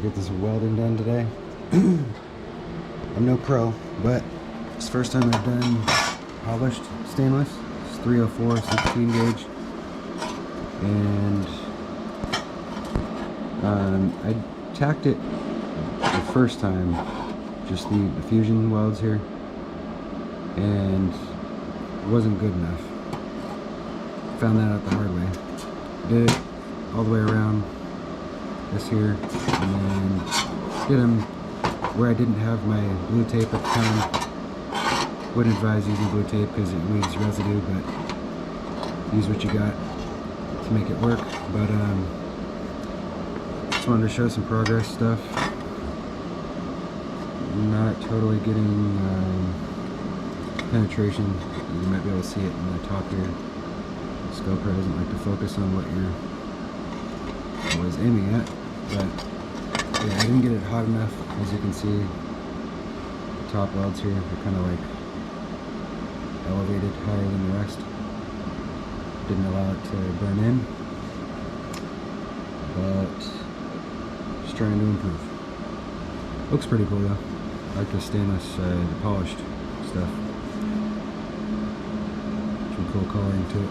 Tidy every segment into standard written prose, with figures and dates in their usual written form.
get this welding done today. I'm no pro, but it's the first time I've done polished stainless. It's 304 16 gauge, and I tacked it the first time, just the fusion welds here, and it wasn't good enough. Found that out the hard way. Did it all the way around this here, and then did them where I didn't have my blue tape at the time. Wouldn't advise using blue tape because it leaves residue, but use what you got to make it work. But just wanted to show some progress stuff. Not totally getting penetration. You might be able to see it in the top here. This GoPro doesn't like to focus on what you're always aiming at, but yeah, I didn't get it hot enough. As you can see, the top welds here are kind of like elevated higher than the rest. Didn't allow it to burn in, but just trying to improve. Looks pretty cool though. I like the stainless, the polished stuff. Some cool coloring to it.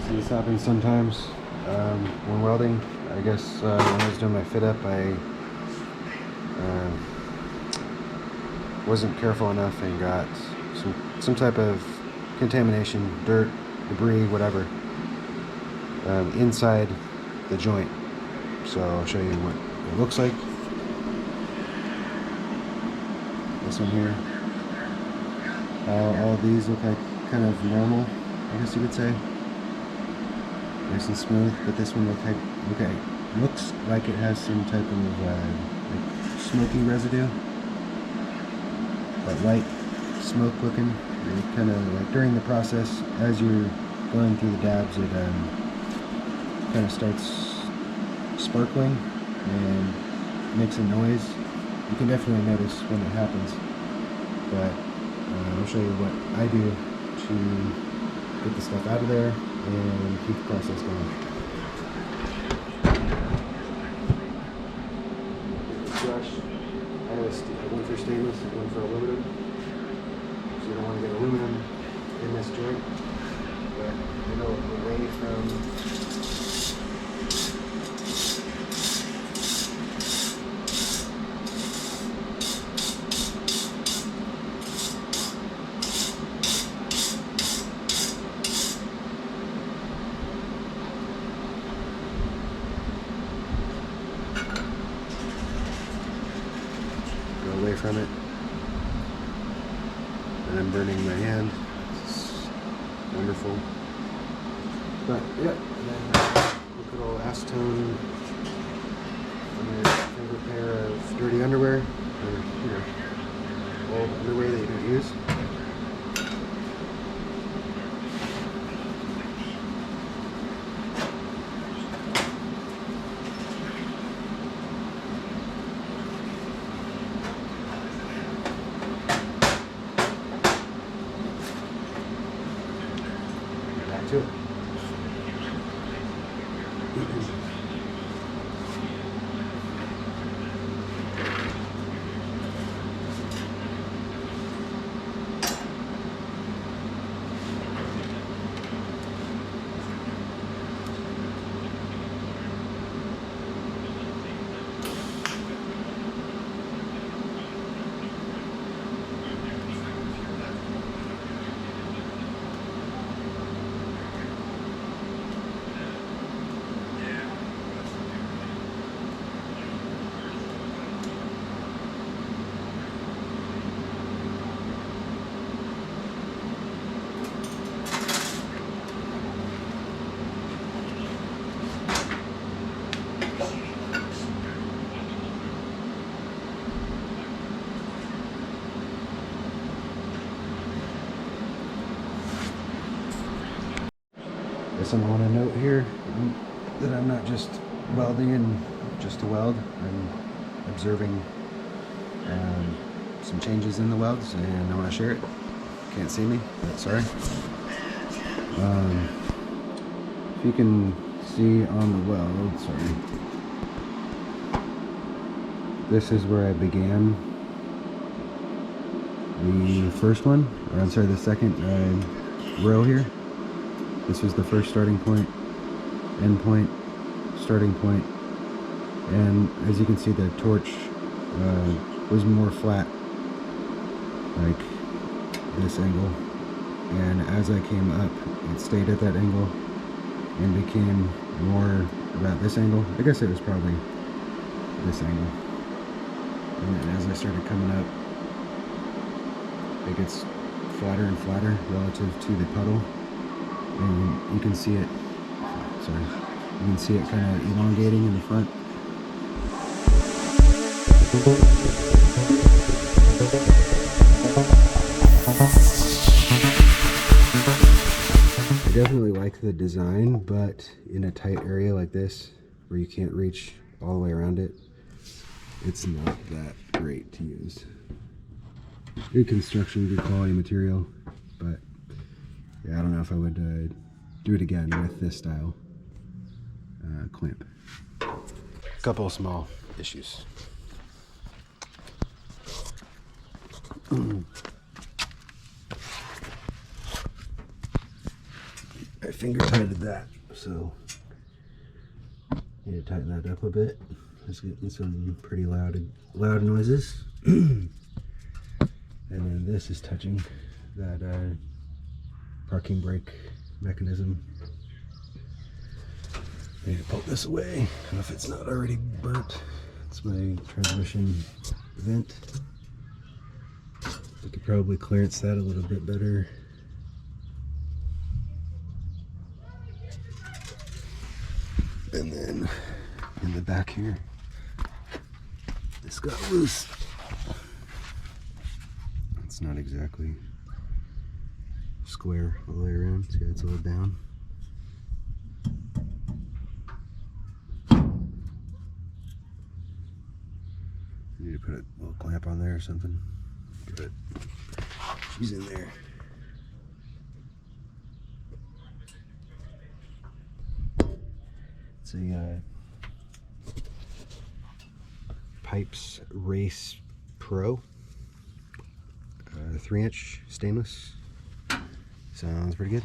See, this happens sometimes when welding. I guess when I was doing my fit up, I wasn't careful enough and got some type of contamination, dirt, debris, whatever, inside the joint. So I'll show you what it looks like. This one here. All of these look like kind of normal, I guess you could say. Nice and smooth, but this one looks like it has some type of like smoky residue, but light smoke looking. It kind of like during the process, as you're going through the dabs, it kind of starts sparkling and makes a noise. You can definitely notice when it happens, but I'll show you what I do to get the stuff out of there and keep the process going. Brush. I have one for stainless and one for aluminum. So you don't want to get aluminum in this joint, but I go away from away from it, and I'm burning my hand. It's wonderful. But yeah, and then look at all acetone on your favorite pair of dirty underwear, or old underwear that you don't use. To it. Guess I want to note here that I'm not just welding and just to weld. I'm observing some changes in the welds, and I want to share it. Can't see me, but sorry. if you can see on the weld, sorry, this is where I began the first one, or I'm sorry, the second row here. This was the first starting point, end point, starting point, and as you can see, the torch was more flat, like this angle, and as I came up, it stayed at that angle and became more about this angle. I guess it was probably this angle, and then as I started coming up, it gets flatter and flatter relative to the puddle, and you can see it, sorry, you can see it kind of elongating in the front. I definitely like the design, but in a tight area like this, where you can't reach all the way around it, it's not that great to use. Good construction, good quality material, but yeah, I don't know if I would do it again with this style clamp. Couple of small issues. I finger tightened that, so need to tighten that up a bit. It's getting some pretty loud noises. And then this is touching that parking brake mechanism. I need to pull this away. I don't know if it's not already burnt. It's my transmission vent. I could probably clearance that a little bit better. And then in the back here, this got loose. It's not exactly square all the way around. See, it's a little down. Need to put a little clamp on there or something. But she's in there. It's a Pypes Race Pro, 3-inch stainless. Sounds pretty good.